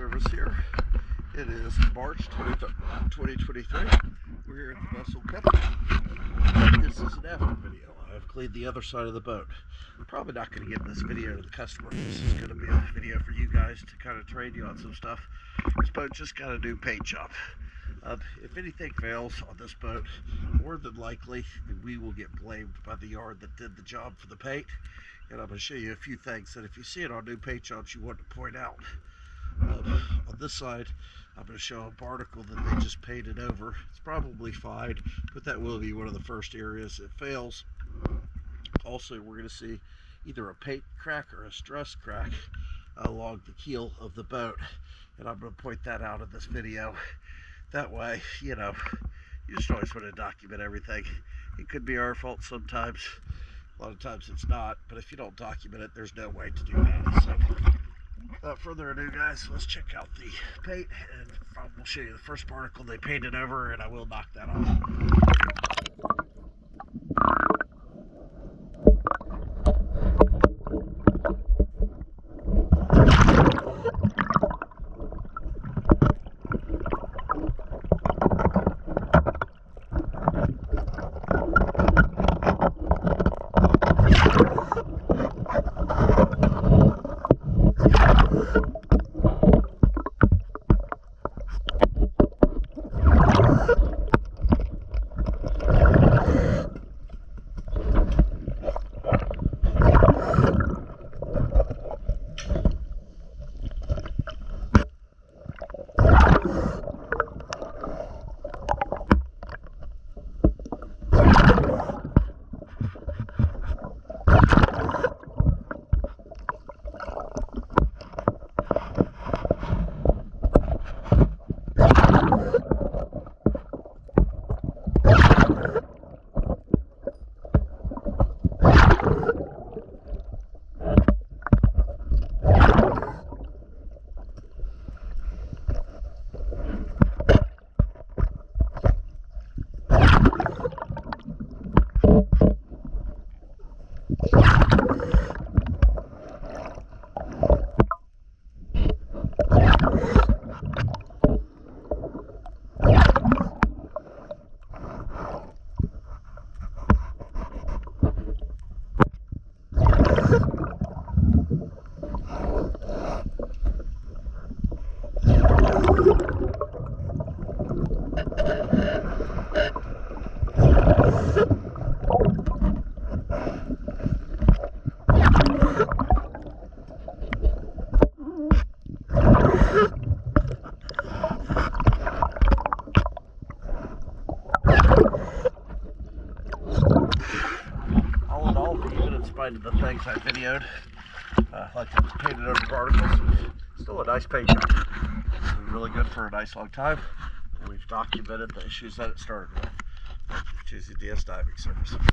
service here. It is March 2023. We're here at the vessel Quetzanl. This is an after video. I've cleaned the other side of the boat. I'm probably not going to give this video to the customer. This is going to be a video for you guys to kind of train you on some stuff. This boat just got a new paint job. If anything fails on this boat, more than likely we will get blamed by the yard that did the job for the paint. And I'm going to show you a few things that if you see it on new paint jobs, you want to point out. On this side, I'm going to show a barnacle that they just painted over. It's probably fine, but that will be one of the first areas it fails. Also, we're going to see either a paint crack or a stress crack along the keel of the boat, and I'm going to point that out in this video. That way, you just always want to document everything. It could be our fault sometimes. A lot of times it's not, but if you don't document it, there's no way to do that. So, without further ado, guys, let's check out the paint, and I will show you the first barnacle they painted over, and I will knock that off. In spite of the things I videoed, like the painted over particles, still a nice paint job. It's been really good for a nice long time, and we've documented the issues that it started with. Choosing DS Diving Service.